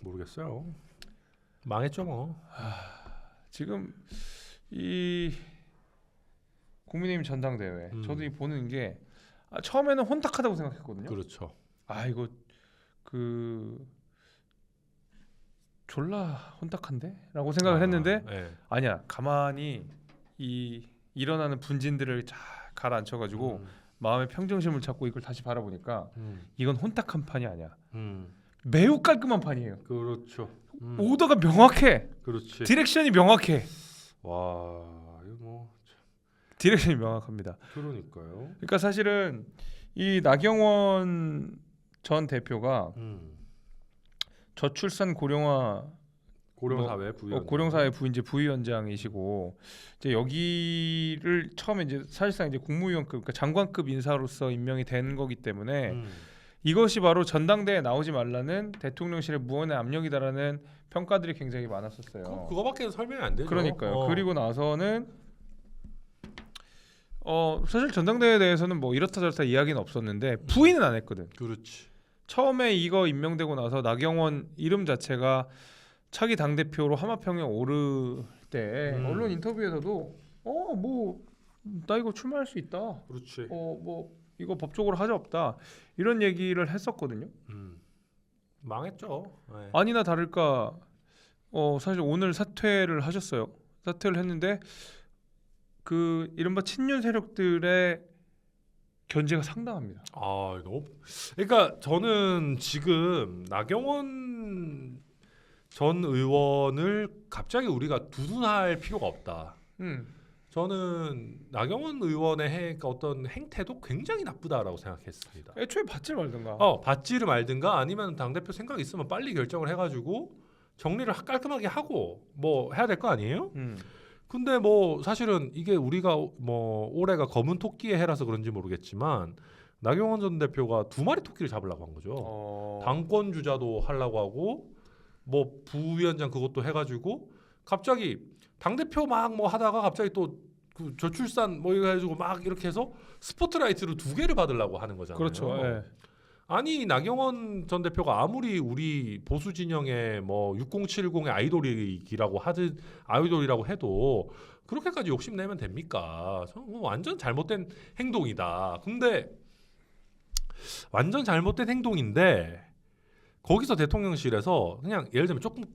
모르겠어요. 망했죠 뭐. 지금 이 국민의힘 전당대회 저도 이 보는 게 처음에는 혼탁하다고 생각했거든요. 그렇죠. 이거 졸라 혼탁한데라고 생각을 했는데 네. 아니야. 가만히 이 일어나는 분진들을 잘 가라앉혀가지고 마음의 평정심을 찾고 이걸 다시 바라보니까 이건 혼탁한 판이 아니야. 매우 깔끔한 판이에요. 그렇죠. 오더가 명확해. 그렇지. 디렉션이 명확해. 와, 이거 뭐 디렉션이 명확합니다. 그러니까요. 그러니까 사실은 이 나경원 전 대표가 저출산 고령사회 부위원장. 고령사회 부위원장이시고 이제 여기를 처음에 이제 사실상 이제 국무위원급 그러니까 장관급 인사로서 임명이 된 거기 때문에 이것이 바로 전당대회에 나오지 말라는 대통령실의 무언의 압력이다라는 평가들이 굉장히 많았었어요. 그거밖에 설명이 안 되죠. 그러니까요. 그리고 나서는 사실 전당대회에 대해서는 뭐 이렇다 저렇다 이야기는 없었는데 부인은 안 했거든. 그렇지. 처음에 이거 임명되고 나서 나경원 이름 자체가 차기 당대표로 하마평에 오를 때 언론 인터뷰에서도 뭐 나 이거 출마할 수 있다. 그렇지. 뭐 이거 법적으로 하자 없다. 이런 얘기를 했었거든요. 망했죠. 네. 아니나 다를까 사실 오늘 사퇴를 하셨어요. 사퇴를 했는데 그 이른바 친윤 세력들의 견제가 상당합니다. 너무. 그러니까 저는 지금 나경원 전 의원을 갑자기 우리가 두둔할 필요가 없다. 저는 나경원 의원의 어떤 행태도 굉장히 나쁘다라고 생각했습니다. 애초에 받질 말든가. 받지를 말든가 아니면 당대표 생각 있으면 빨리 결정을 해가지고 정리를 깔끔하게 하고 뭐 해야 될 거 아니에요? 근데 뭐 사실은 이게 우리가 뭐 올해가 검은 토끼의 해라서 그런지 모르겠지만 나경원 전 대표가 2마리 토끼를 잡으려고 한 거죠. 당권 주자도 하려고 하고 뭐 부위원장 그것도 해가지고 갑자기 당대표 막 뭐 하다가 갑자기 또 그 저출산 뭐 이거 해가지고 막 이렇게 해서 스포트라이트를 2개를 받으려고 하는 거잖아요. 그렇죠. 예. 아니 나경원 전 대표가 아무리 우리 보수 진영의 뭐 6070의 아이돌이라고 해도 그렇게까지 욕심내면 됩니까? 저는 완전 잘못된 행동이다. 근데 완전 잘못된 행동인데 거기서 대통령실에서 그냥 예를 들면 조금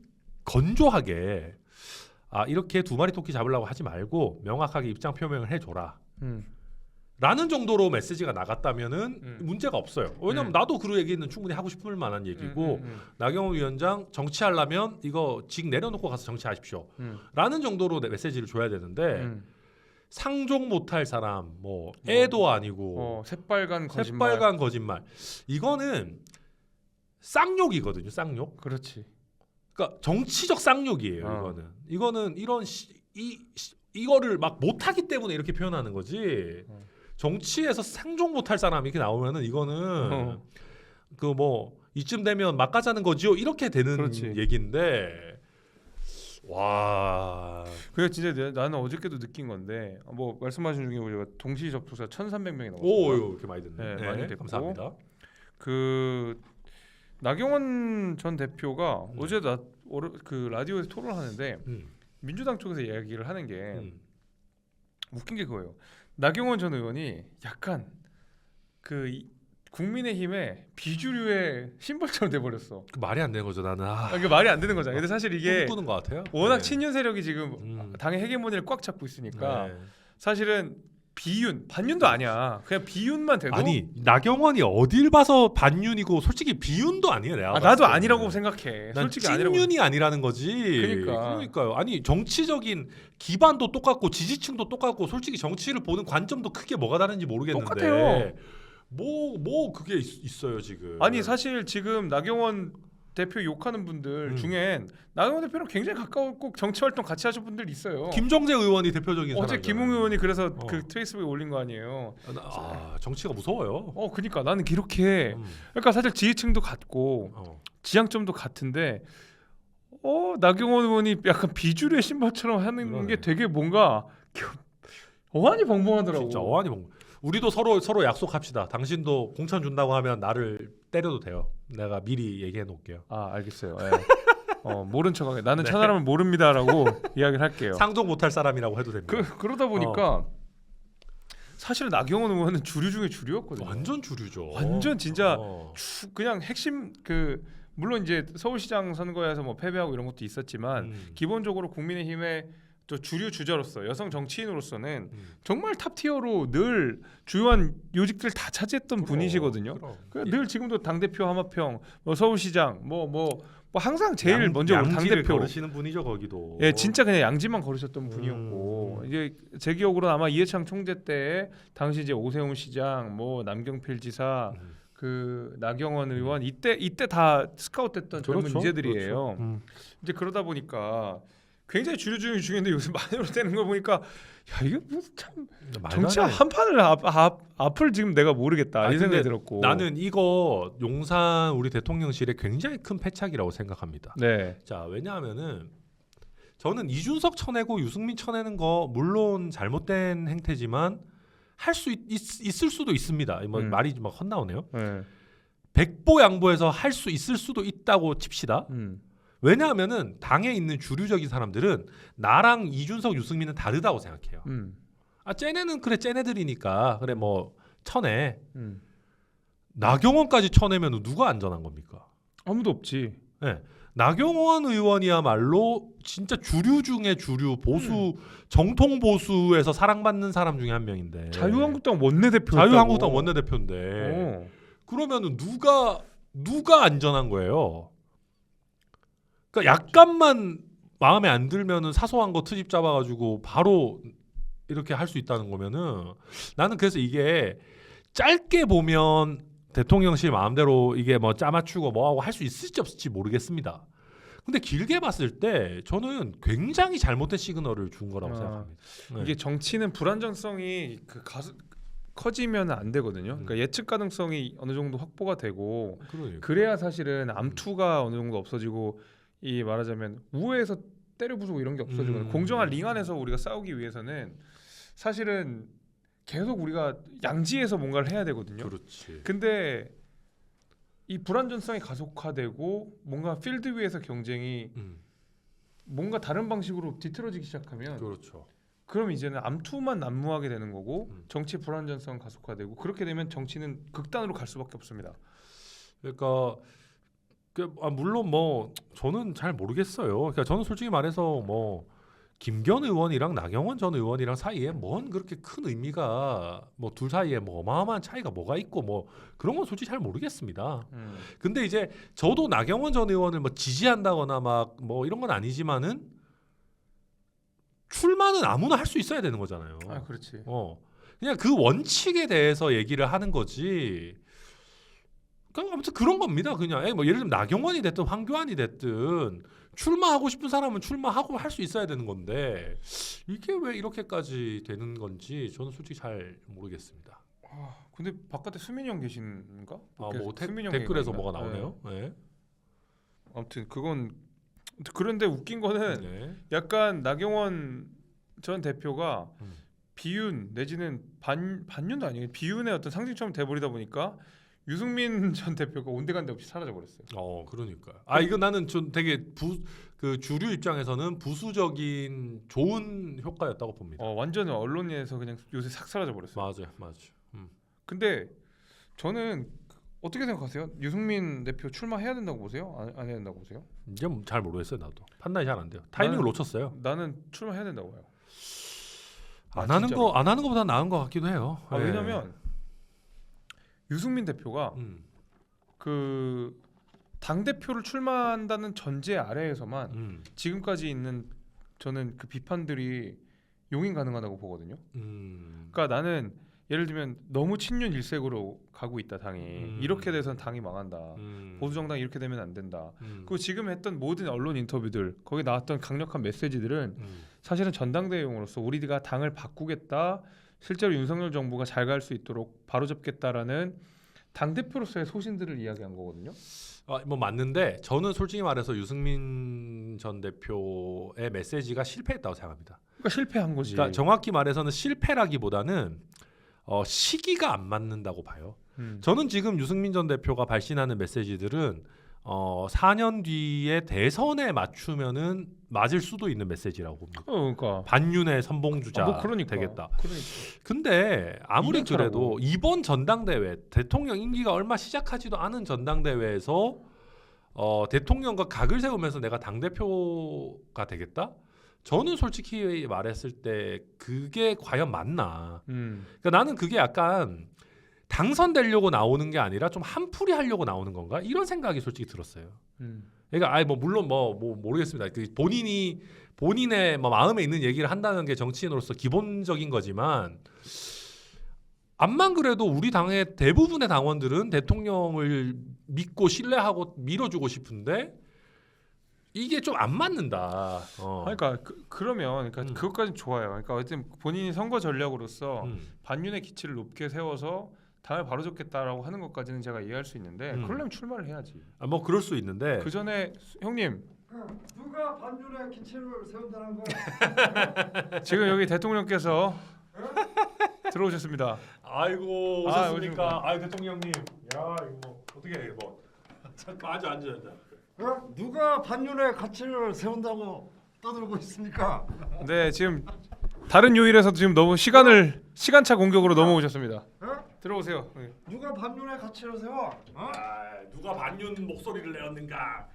건조하게 이렇게 2마리 토끼 잡으려고 하지 말고 명확하게 입장 표명을 해줘라. 라는 정도로 메시지가 나갔다면은 문제가 없어요. 왜냐면 나도 그 얘기는 충분히 하고 싶을 만한 얘기고 나경원 위원장 정치하려면 이거 직 내려놓고 가서 정치하십시오. 라는 정도로 메시지를 줘야 되는데 상종 못할 사람 뭐 애도 아니고 새빨간 거짓말. 이거는 쌍욕이거든요. 쌍욕. 그렇지. 그러니까 정치적 쌍욕이에요. 이거는 이런 이거를 막 못하기 때문에 이렇게 표현하는 거지. 정치에서 상종 못할 사람 이렇게 나오면은 이거는 그 뭐 이쯤 되면 막 가자는 거지요. 이렇게 되는 그렇지. 얘기인데 와. 그게 진짜 나는 어저께도 느낀 건데 뭐 말씀하신 중에 우리가 동시 접촉자 1,300명이 넘었어요. 오 이렇게 많이 됐네. 네, 많이 됐고. 감사합니다. 그 나경원 전 대표가 어제 그 라디오에서 토론하는데 민주당 쪽에서 이야기를 하는 게 웃긴 게 그거예요. 나경원 전 의원이 약간 그 국민의힘의 비주류의 심벌처럼 돼버렸어. 그 말이 안 되는 거죠. 나는 이게 말이 안 되는 거잖아. 근데 사실 이게 꿈꾸는 것 같아요. 워낙 친윤 세력이 지금 당의 헤게모니를 꽉 잡고 있으니까 사실은 반윤도 아니야. 그냥 비윤만 돼도 아니 나경원이 어딜 봐서 반윤이고 솔직히 비윤도 아니에요. 내가 나도 아니라고 생각해. 난 솔직히 찐윤이 아니라는 거지. 그러니까요. 아니 정치적인 기반도 똑같고 지지층도 똑같고 솔직히 정치를 보는 관점도 크게 뭐가 다른지 모르겠는데 똑같아요. 뭐 그게 있어요 지금. 아니 사실 지금 나경원 대표 욕하는 분들 중엔 나경원 대표랑 굉장히 가까웠고 정치 활동 같이 하신 분들 있어요. 김정재 의원이 대표적인 어제 사람이잖아요. 김웅 의원이 그래서 그 트레이스북에 올린 거 아니에요. 정치가 무서워요. 그러니까 나는 이렇게 그러니까 사실 지지층도 같고 지향점도 같은데 나경원 의원이 약간 비주류의 신발처럼 하는 게 되게 뭔가 어안이 벙벙하더라고. 진짜 어안이 벙. 우리도 서로 약속합시다. 당신도 공천 준다고 하면 나를 때려도 돼요. 내가 미리 얘기해 놓을게요. 아 알겠어요. 예. 모른 척하게 나는 천하람을 모릅니다라고 이야기를 할게요. 상종 못할 사람이라고 해도 됩니다. 그러다 보니까 사실은 나경원 의원은 주류 중에 주류였거든요. 완전 주류죠. 완전 진짜 어. 그냥 핵심 물론 이제 서울시장 선거에서 뭐 패배하고 이런 것도 있었지만 기본적으로 국민의힘의 또 주류 주자로서 여성 정치인으로서는 정말 탑 티어로 늘 주요한 요직들 다 차지했던 분이시거든요. 늘 지금도 당 대표 하마평, 뭐 서울시장, 뭐 항상 제일 먼저 당 대표 거르시는 분이죠 거기도. 예, 진짜 그냥 양지만 걸으셨던 분이었고 이제 제 기억으로는 아마 이해창 총재 때 당시 이제 오세훈 시장, 뭐 남경필 지사, 그 나경원 의원 이때 다 스카웃됐던 젊은 그렇죠, 인재들이에요. 그렇죠. 이제 그러다 보니까 굉장히 주류 중에 중요한데 요새 많이 되는 걸 보니까 야 이게 참 정치 한 판을 앞을 지금 내가 모르겠다 이 생각이 들었고 나는 이거 용산 우리 대통령실에 굉장히 큰 패착이라고 생각합니다. 네. 자 왜냐하면은 저는 이준석 쳐내고 유승민 쳐내는 거 물론 잘못된 행태지만 할 수 있을 수도 있습니다. 뭐 말이 막 헛나오네요. 네. 백보양보해서 할 수 있을 수도 있다고 칩시다. 왜냐하면은 당에 있는 주류적인 사람들은 나랑 이준석, 유승민은 다르다고 생각해요. 아 쟤네는 그래 쟤네들이니까 그래 뭐 쳐내. 나경원까지 쳐내면 누가 안전한 겁니까? 아무도 없지. 네. 나경원 의원이야말로 진짜 주류 중에 주류 보수 정통 보수에서 사랑받는 사람 중에 한 명인데 자유한국당 원내대표 자유한국당 원내대표인데 그러면은 누가 안전한 거예요? 그러니까 약간만 마음에 안 들면은 사소한 거 트집 잡아가지고 바로 이렇게 할 수 있다는 거면은 나는 그래서 이게 짧게 보면 대통령실 마음대로 이게 뭐 짜맞추고 뭐하고 할 수 있을지 없을지 모르겠습니다. 근데 길게 봤을 때 저는 굉장히 잘못된 시그널을 준 거라고 생각합니다. 네. 이게 정치는 불안정성이 커지면 안 되거든요. 그러니까 예측 가능성이 어느 정도 확보가 되고 그러니까. 그래야 사실은 암투가 어느 정도 없어지고 이 말하자면 우회에서 때려 부수고 이런 게 없어지거든요. 공정한 링 안에서 우리가 싸우기 위해서는 사실은 계속 우리가 양지에서 뭔가를 해야 되거든요. 그렇지. 근데 이 불안전성이 가속화되고 뭔가 필드 위에서 경쟁이 뭔가 다른 방식으로 뒤틀어지기 시작하면 그렇죠. 그럼 이제는 암투만 난무하게 되는 거고 정치 불안전성 가속화되고 그렇게 되면 정치는 극단으로 갈 수밖에 없습니다. 그러니까 물론 뭐 저는 잘 모르겠어요. 그러니까 저는 솔직히 말해서 뭐 김기현 의원이랑 나경원 전 의원이랑 사이에 뭔 그렇게 큰 의미가 뭐 둘 사이에 뭐 어마어마한 차이가 뭐가 있고 뭐 그런 건 솔직히 잘 모르겠습니다. 근데 이제 저도 나경원 전 의원을 뭐 지지한다거나 막 뭐 이런 건 아니지만은 출마는 아무나 할 수 있어야 되는 거잖아요. 아, 그렇지. 그냥 그 원칙에 대해서 얘기를 하는 거지. 그러니까 아무튼 그런 겁니다. 그냥 뭐 예를 들면 나경원이 됐든 황교안이 됐든 출마하고 싶은 사람은 출마하고 할 수 있어야 되는 건데 이게 왜 이렇게까지 되는 건지 저는 솔직히 잘 모르겠습니다. 근데 바깥에 수민이 형 계신가? 뭐 수민이 형 댓글에서 얘기가 뭐가 나오네요. 네. 아무튼 그건 그런데 웃긴 거는 네. 약간 나경원 전 대표가 비윤 내지는 반윤도 아니에요. 비윤의 어떤 상징처럼 돼버리다 보니까 유승민 전 대표가 온데간데 없이 사라져 버렸어요. 그러니까요. 이거 나는 좀 되게 그 주류 입장에서는 부수적인 좋은 효과였다고 봅니다. 완전 언론에서 그냥 요새 싹 사라져 버렸어요. 맞아요. 근데 저는 어떻게 생각하세요? 유승민 대표 출마해야 된다고 보세요? 안 해야 된다고 보세요? 이제 잘 모르겠어요. 나도 판단이 잘 안 돼요. 타이밍을 놓쳤어요. 나는 출마해야 된다고 봐요. 안 하는 거보다 나은 것 같기도 해요. 네. 왜냐면 유승민 대표가 그 당 대표를 출마한다는 전제 아래에서만 지금까지 있는 저는 그 비판들이 용인 가능하다고 보거든요. 그러니까 나는 예를 들면 너무 친윤 일색으로 가고 있다 당이 이렇게 돼서는 당이 망한다. 보수 정당이 이렇게 되면 안 된다. 그리고 지금 했던 모든 언론 인터뷰들 거기 나왔던 강력한 메시지들은 사실은 전당대회용으로서 우리가 당을 바꾸겠다. 실제로 윤석열 정부가 잘 갈 수 있도록 바로잡겠다라는 당 대표로서의 소신들을 이야기한 거거든요. 뭐 맞는데 저는 솔직히 말해서 유승민 전 대표의 메시지가 실패했다고 생각합니다. 그러니까 실패한 거지. 그러니까 정확히 말해서는 실패라기보다는 시기가 안 맞는다고 봐요. 저는 지금 유승민 전 대표가 발신하는 메시지들은 4년 뒤에 대선에 맞추면은 맞을 수도 있는 메시지라고 봅니다. 그러니까 반윤의 선봉주자 뭐 그러니까. 되겠다. 그러니까. 근데 아무리 2년 차라고. 그래도 이번 전당대회 대통령 임기가 얼마 시작하지도 않은 전당대회에서 대통령과 각을 세우면서 내가 당 대표가 되겠다? 저는 솔직히 말했을 때 그게 과연 맞나? 그러니까 나는 그게 약간 당선되려고 나오는 게 아니라 좀 한풀이 하려고 나오는 건가? 이런 생각이 솔직히 들었어요. 그러니까 뭐 물론 뭐 모르겠습니다. 그 본인의 뭐 마음에 있는 얘기를 한다는 게 정치인으로서 기본적인 거지만 암만 그래도 우리 당의 대부분의 당원들은 대통령을 믿고 신뢰하고 밀어주고 싶은데 이게 좀 안 맞는다. 그러니까 그러면 그것까지는 좋아요. 그러니까 어쨌든 본인이 선거 전략으로서 반윤의 기치를 높게 세워서 당을 바로잡겠다라고 하는 것까지는 제가 이해할 수 있는데 그러려면 출마를 해야지. 뭐 그럴 수 있는데 그 전에 형님 누가 반윤의 기치를 세운다는 거야? 지금 여기 대통령께서 들어오셨습니다. 아이고 아, 오셨습니까? 아유 대통령님. 야 이거 뭐 어떻게 해 뭐. 잠깐 앉아. 누가 반윤의 가치를 세운다고 떠들고 있습니까? 네, 지금 다른 요일에서도 지금 너무 시간차 공격으로 넘어오셨습니다. 들어오세요. 네. 누가 반윤의 가치를 세워? 누가 반윤 목소리를 내었는가?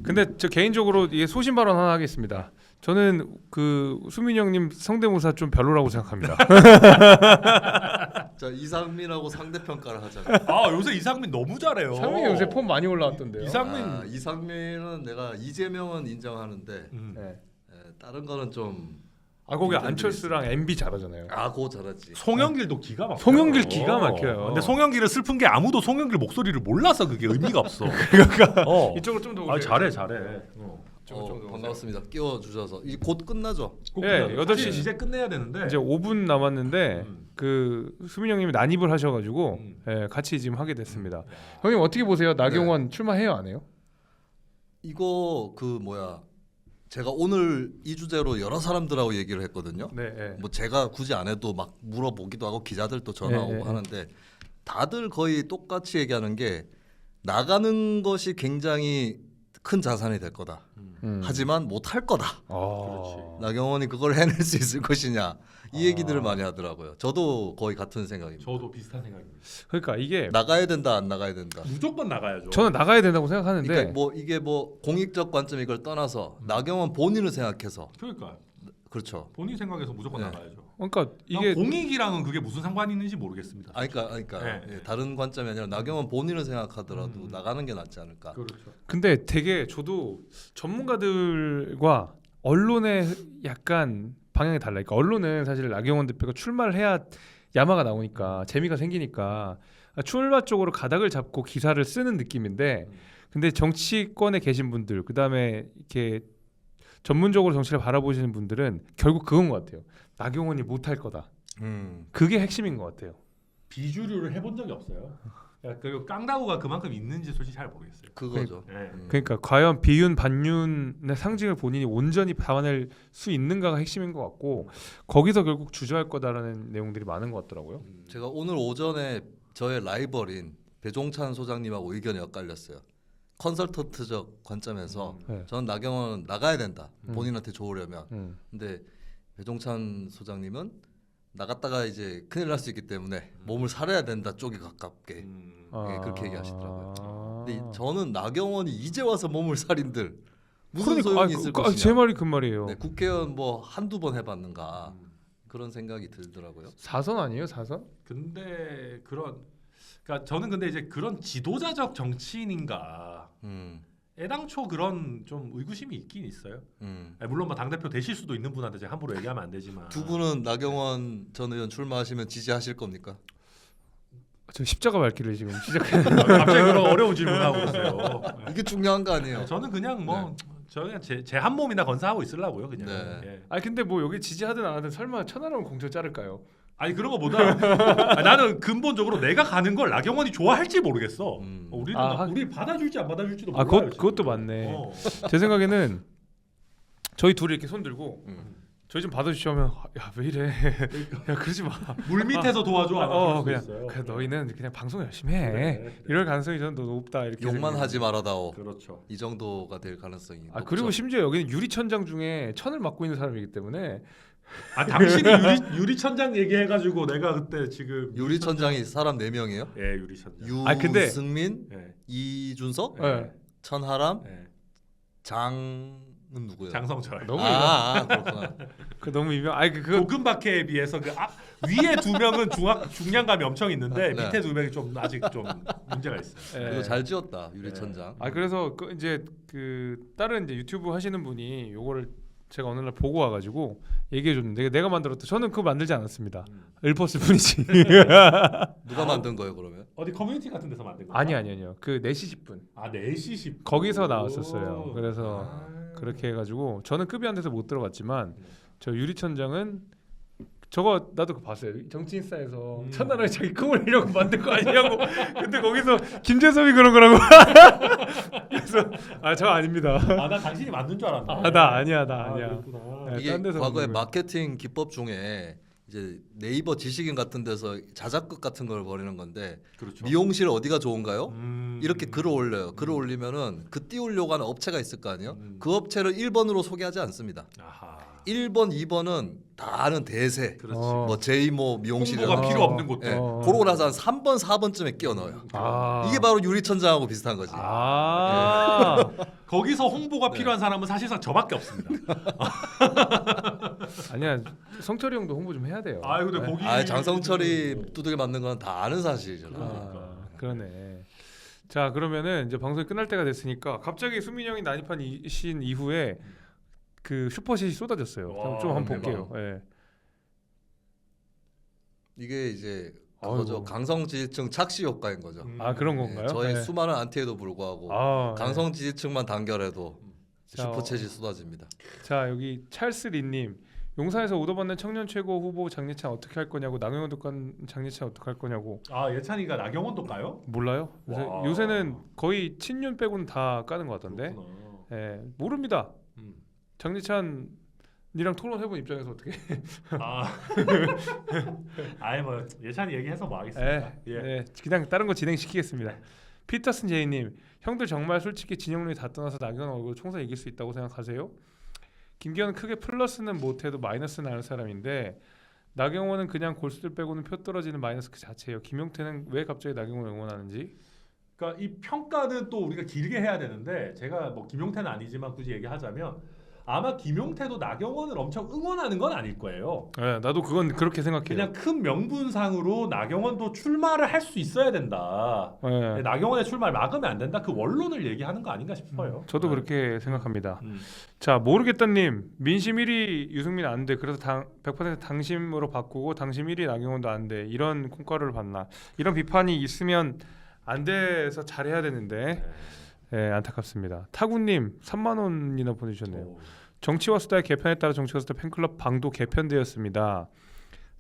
근데 저 개인적으로 이게 소신 발언 하나 하겠습니다. 저는 그 수민이 형님 성대모사 좀 별로라고 생각합니다. 자 이상민하고 상대평가를 하자. 요새 이상민 너무 잘해요. 상민이 요새 폼 많이 올라왔던데요. 이상민은 내가 이재명은 인정하는데 네. 다른 거는 좀 거기 안철수랑 MB 잘하잖아요. 그거 잘하지. 송영길도 기가 막혀. 송영길 기가 막혀요. 근데 송영길은 슬픈 게 아무도 송영길 목소리를 몰라서 그게 의미가 없어. 그러니까 어. 이쪽으로 좀 더 오세요. 잘해. 반갑습니다. 끼워 주셔서 이 곧 끝나죠. 네, 8시 사실 이제 끝내야 되는데. 이제 5분 남았는데 그 수민 형님이 난입을 하셔가지고 같이 지금 하게 됐습니다. 형님 어떻게 보세요? 나경원 출마해요 안 해요? 이거 제가 오늘 이 주제로 여러 사람들하고 얘기를 했거든요. 네. 뭐 제가 굳이 안 해도 막 물어보기도 하고 기자들도 전화 오고 하는데 다들 거의 똑같이 얘기하는 게 나가는 것이 굉장히 큰 자산이 될 거다. 하지만 못 할 거다. 그렇지. 나경원이 그걸 해낼 수 있을 것이냐 이 얘기들을 많이 하더라고요. 저도 거의 같은 생각입니다. 저도 비슷한 생각입니다. 그러니까 이게 나가야 된다 안 나가야 된다. 무조건 나가야죠. 저는 나가야 된다고 생각하는데 그러니까 이게 공익적 관점 이걸 떠나서 나경원 본인을 생각해서 그러니까 그렇죠. 본인 생각에서 무조건 네. 나가야죠. 그러니까 이게 공익이랑은 그게 무슨 상관이 있는지 모르겠습니다. 그러니까 네. 다른 관점이 아니라 나경원 본인을 생각하더라도 나가는 게 낫지 않을까. 그렇죠. 근데 되게 저도 전문가들과 언론의 약간 방향이 달라. 그러니까 언론은 사실 나경원 대표가 출마를 해야 야마가 나오니까 재미가 생기니까 출마 쪽으로 가닥을 잡고 기사를 쓰는 느낌인데, 근데 정치권에 계신 분들, 그다음에 이렇게 전문적으로 정치를 바라보시는 분들은 결국 그건 것 같아요. 나경원이 못할 거다. 그게 핵심인 것 같아요. 비주류를 해본 적이 없어요. 그리고 깡다구가 그만큼 있는지 솔직히 잘 모르겠어요. 그거죠. 네. 그러니까 과연 비윤 반윤의 상징을 본인이 온전히 담아낼 수 있는가가 핵심인 것 같고, 거기서 결국 주저할 거다라는 내용들이 많은 것 같더라고요. 제가 오늘 오전에 저의 라이벌인 배종찬 소장님하고 의견이 엇갈렸어요. 컨설턴트적 관점에서 저는 나경원은 나가야 된다. 본인한테 좋으려면. 근데 배종찬 소장님은 나갔다가 이제 큰일 날 수 있기 때문에 몸을 살아야 된다 쪽에 가깝게 그렇게 얘기하시더라고요. 근데 저는 나경원이 이제 와서 몸을 살인들 무슨 소용이 있을 것이냐. 제 말이 그 말이에요. 네, 국회의원 뭐 한두 번 해봤는가 그런 생각이 들더라고요. 4선 아니에요? 4선? 근데 그러니까 저는 근데 이제 그런 지도자적 정치인인가 애당초 그런 좀 의구심이 있긴 있어요. 물론 뭐 당대표 되실 수도 있는 분한테 제가 함부로 얘기하면 안 되지만 두 분은 나경원 전 의원 출마하시면 지지하실 겁니까? 저 십자가 밝기를 지금 시작해. 갑자기 그런 어려운 질문하고 있어요. 이게 중요한 거 아니에요? 저는 그냥 저는 제 한 몸이나 건사하고 있으려고요 그냥. 네. 예. 근데 뭐 여기 지지하든 안 하든 설마 천하람 공천 자를까요? 아니 그런 거보다 나는 근본적으로 내가 가는 걸 나경원이 좋아할지 모르겠어. 우리는 우리 받아줄지 안 받아줄지도 몰라요. 그것도 지금. 맞네. 제 생각에는 저희 둘이 이렇게 손 들고 저희 좀 받아주시오 하면 야 왜 이래 야 그러지 마. 물 밑에서 도와줘. 안 그냥 있어요. 너희는 그냥 방송 열심히 해. 그래. 이럴 가능성이 저는 높다 이렇게. 욕만 생각해요. 하지 말아다오. 그렇죠. 이 정도가 될 가능성이 높죠. 그리고 심지어 여기는 유리천장 중에 천을 맡고 있는 사람이기 때문에 당신이 유리천장 얘기해가지고 내가 그때 지금 유리천장이 사람 4명이에요? 예 유리천장. 유승민, 예. 이준석, 네. 천하람, 예. 장은 누구예요? 장성철. 너무 그렇구나. 너무 유명. 그거 고금박해에 비해서 위에 2명은 중량감이 엄청 있는데 네. 밑에 2명이 좀 아직 좀 문제가 있어요. 그래도 잘 지었다 유리천장. 그래서 이제 다른 이제 유튜브 하시는 분이 요거를 제가 어느 날 보고 와가지고 얘기해 줬는데 내가 만들었다. 저는 그거 만들지 않았습니다. 읊었을 뿐이지. 누가 만든 거예요 그러면? 어디 커뮤니티 같은 데서 만든 거? 아니요. 그 4시 10분 4시 10분. 거기서 나왔었어요. 그래서 그렇게 해가지고 저는 급이 안 돼서 못 들어갔지만 저 유리천장은 저거 나도 그거 봤어요. 정치인사에서 천하람이 자기 꿈을 이루고 만든 거 아니냐고. 근데 거기서 김재섭이 그런 거라고. 그래서 저 아닙니다. 나 당신이 만든 줄 알았나? 나 아니야. 그렇구나. 네, 이게 딴 데서 과거에 만든 거예요. 마케팅 기법 중에 이제 네이버 지식인 같은 데서 자작극 같은 걸 벌이는 건데 그렇죠. 미용실 어디가 좋은가요? 음. 이렇게 글을 올려요. 글을 올리면은 그 띄우려고 하는 업체가 있을 거 아니에요? 그 업체를 1번으로 소개하지 않습니다. 아하. 1번, 2번은 다 아는 대세. 그렇지. 뭐 제이모 미용실이 홍보가 필요 없는 곳. 예. 그러고 나서 한 3번, 4번쯤에 끼워 넣어요. 이게 바로 유리천장하고 비슷한 거지. 거기서 홍보가 필요한 사람은 사실상 저밖에 없습니다. 아니야. 성철이 형도 홍보 좀 해야 돼요. 근데 거기 장성철이 두들겨 맞는 건 다 아는 사실이잖아. 그러네. 자 그러면은 이제 방송이 끝날 때가 됐으니까 갑자기 수민이 형이 난입하신 이후에 그 슈퍼챗이 쏟아졌어요. 와, 좀 한번 대박. 볼게요. 예. 이게 이제 그거죠. 강성지지층 착시 효과인 거죠. 그런 건가요? 저희 네. 수많은 안티에도 불구하고 강성지지층만 단결해도 자, 슈퍼챗이 쏟아집니다. 자 여기 찰스 리님 용산에서 오더받는 청년 최고 후보 장례찬 어떻게 할 거냐고 나경원 독감 장례찬 어떻게 할 거냐고 예찬이가 나경원도 까요? 몰라요? 와. 요새는 거의 친윤 빼고는 다 까는 것 같던데. 예, 모릅니다. 장례찬이랑 토론해본 입장에서 어떻게? 뭐 예찬이 얘기해서 뭐 하겠습니까? 네, 그냥 다른 거 진행시키겠습니다. 피터슨 제이님, 형들 정말 솔직히 진영론이 다 떠나서 나경원 얼굴 총선 이길 수 있다고 생각하세요? 김기현은 크게 플러스는 못해도 마이너스는 아는 사람인데 나경원은 그냥 골수들 빼고는 표 떨어지는 마이너스 그 자체예요. 김용태는 왜 갑자기 나경원을 응원하는지? 그러니까 이 평가는 또 우리가 길게 해야 되는데 제가 뭐 김용태는 아니지만 굳이 얘기하자면 아마 김용태도 나경원을 엄청 응원하는 건 아닐 거예요. 네, 나도 그건 그렇게 생각해요. 그냥 큰 명분상으로 나경원도 출마를 할 수 있어야 된다. 네. 나경원의 출마를 막으면 안 된다. 그 원론을 얘기하는 거 아닌가 싶어요. 저도 그렇게 생각합니다. 음. 자 모르겠다님 민심 1위 유승민 안 돼. 그래서 100% 당심으로 바꾸고 당심 1위 나경원도 안 돼. 이런 콩가루를 받나. 이런 비판이 있으면 안 돼서 잘해야 되는데 안타깝습니다. 타구님 3만 원이나 보내주셨네요. 정치와 수다의 개편에 따라 정치와 수다 팬클럽 방도 개편되었습니다.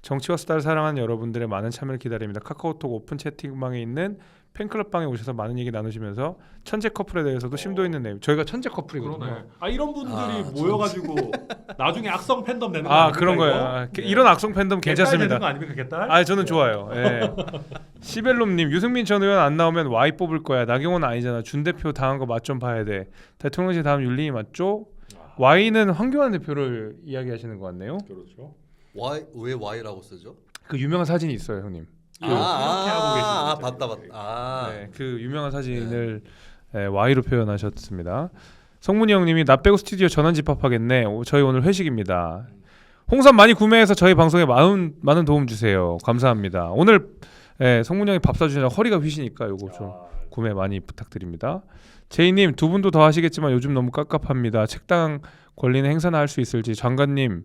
정치와 수다를 사랑하는 여러분들의 많은 참여를 기다립니다. 카카오톡 오픈 채팅방에 있는 팬클럽 방에 오셔서 많은 얘기 나누시면서 천재 커플에 대해서도 심도 있는 내용. 저희가 천재 커플이거든요. 그러네. 이런 분들이 모여가지고 나중에 악성 팬덤 내는 거 아닙니까, 그런 이거? 거예요. 이런 악성 팬덤 괜찮습니다. 되는 거 아닙니까, 개딸? 저는 좋아요. 시벨롬님 유승민 전 의원 안 나오면 Y 뽑을 거야. 나경원 아니잖아. 준 대표 당한 거 맛 좀 봐야 돼. 대통령실 다음 윤리위 맞죠? Y는 황교안 대표를 이야기하시는 것 같네요. 그렇죠. 왜 Y라고 쓰죠? 그 유명한 사진이 있어요, 형님. 이렇게 하고 계시는 봤다. 네, 그 유명한 사진을 Y로 표현하셨습니다. 성문이 형님이 나 빼고 스튜디오 전원 집합하겠네. 저희 오늘 회식입니다. 홍삼 많이 구매해서 저희 방송에 많은 도움 주세요. 감사합니다. 오늘 성문이 형이 밥 사주시느라 허리가 휘시니까 요거 좀 구매 많이 부탁드립니다. 제이님 두 분도 더 하시겠지만 요즘 너무 깝깝합니다. 책당 권리는 행사나 할 수 있을지. 장관님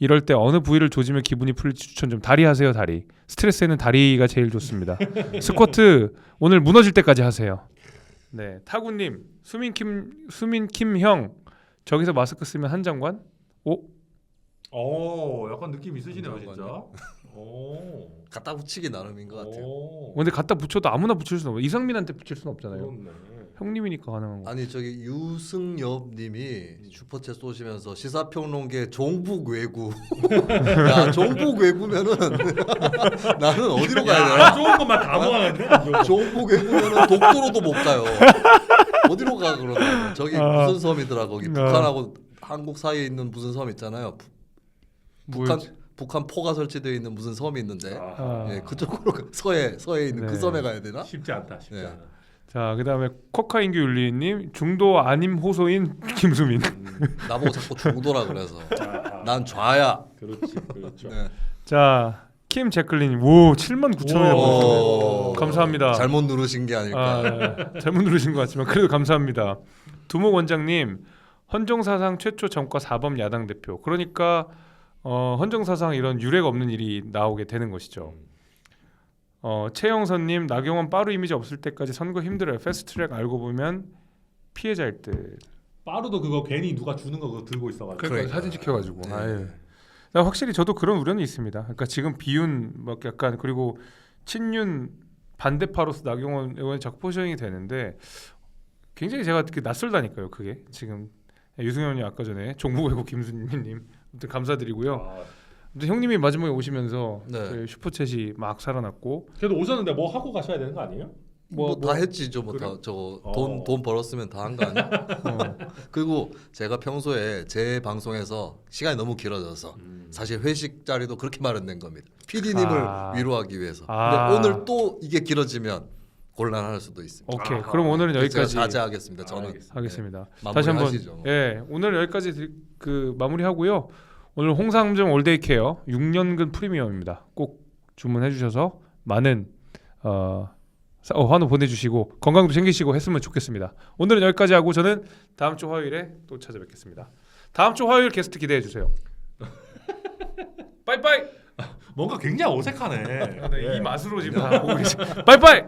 이럴 때 어느 부위를 조지면 기분이 풀릴지 추천 좀. 다리 하세요. 다리. 스트레스에는 다리가 제일 좋습니다. 스쿼트 오늘 무너질 때까지 하세요. 네, 타구님 수민킴 형 저기서 마스크 쓰면 한 장관? 약간 느낌 있으시네요, 인정 진짜. 오. 갖다 붙이기 나름인 것 같아요. 근데 갖다 붙여도 아무나 붙일 수는 없어. 이상민한테 붙일 수는 없잖아요. 그렇네. 형님이니까 가능한 거. 아니 저기 유승엽님이 슈퍼챗 쏘시면서 시사평론계 종북 외구. 야 종북 외구면은 나는 어디로 가야 되나? 안 좋은 것만 다 모아놨네. 종북 외구면은 독도로도 못 가요. 어디로 가 그러나? 저기 무슨 섬이더라 거기 북한하고 한국 사이에 있는 무슨 섬 있잖아요. 북한 포가 설치되어 있는 무슨 섬이 있는데 예, 그쪽으로 서해 있는 그 네. 섬에 가야 되나? 쉽지 않다. 쉽지 네. 않아. 자, 그다음에 코카인규 윤리님 중도 아님 호소인 김수민. 나보고 자꾸 중도라 그래서 난 좌야. 그렇지, 그렇죠. 네. 자, 킴 제클린. 오, 79,000원이나 보냈어요. 오, 감사합니다. 잘못 누르신 게 아닐까. 잘못 누르신 것 같지만 그래도 감사합니다. 두목 원장님, 헌정사상 최초 정과 4범 야당 대표. 그러니까 헌정사상 이런 유례가 없는 일이 나오게 되는 것이죠. 최영선님, 나경원 빠루 이미지 없을 때까지 선거 힘들어요. 패스트트랙 알고 보면 피해자일 듯. 빠루도 그거 괜히 누가 주는 거 그거 들고 있어가지고. 그러니까 사진 찍혀가지고. 네. 아유. 확실히 저도 그런 우려는 있습니다. 그러니까 지금 비윤 막 약간 그리고 친윤 반대파로서 나경원 의원이 자꾸 포지셔닝이 되는데 굉장히 제가 되게 낯설다니까요. 그게 지금 유승현님 아까 전에 종북외국 김순민님 아무튼 감사드리고요. 아무튼 형님이 마지막에 오시면서 네. 저희 슈퍼챗이 막 살아났고 그래도 오셨는데 뭐 하고 가셔야 되는 거 아니에요? 뭐 다 했지 저 뭐 그래? 다 저거 어. 돈 벌었으면 다 한 거 아니야? 어, 그리고 제가 평소에 제 방송에서 시간이 너무 길어져서 사실 회식 자리도 그렇게 마련된 겁니다. PD님을 아. 위로하기 위해서. 아. 근데 오늘 또 이게 길어지면 곤란할 수도 있습니다. 오케이. 아하. 그럼 오늘은 제가 여기까지 자제하겠습니다. 저는 알겠습니다. 하겠습니다. 네. 다시 한번 마무리하시죠. 예 오늘 여기까지 그 마무리하고요. 오늘 홍삼정 올데이 케어 6년근 프리미엄입니다. 꼭 주문해 주셔서 많은 환호 보내주시고 건강도 챙기시고 했으면 좋겠습니다. 오늘은 여기까지 하고 저는 다음 주 화요일에 또 찾아뵙겠습니다. 다음 주 화요일 게스트 기대해 주세요. 빠이빠이. 뭔가 굉장히 어색하네. 이 맛으로 지금 다 보고 계세요. 빠이빠이.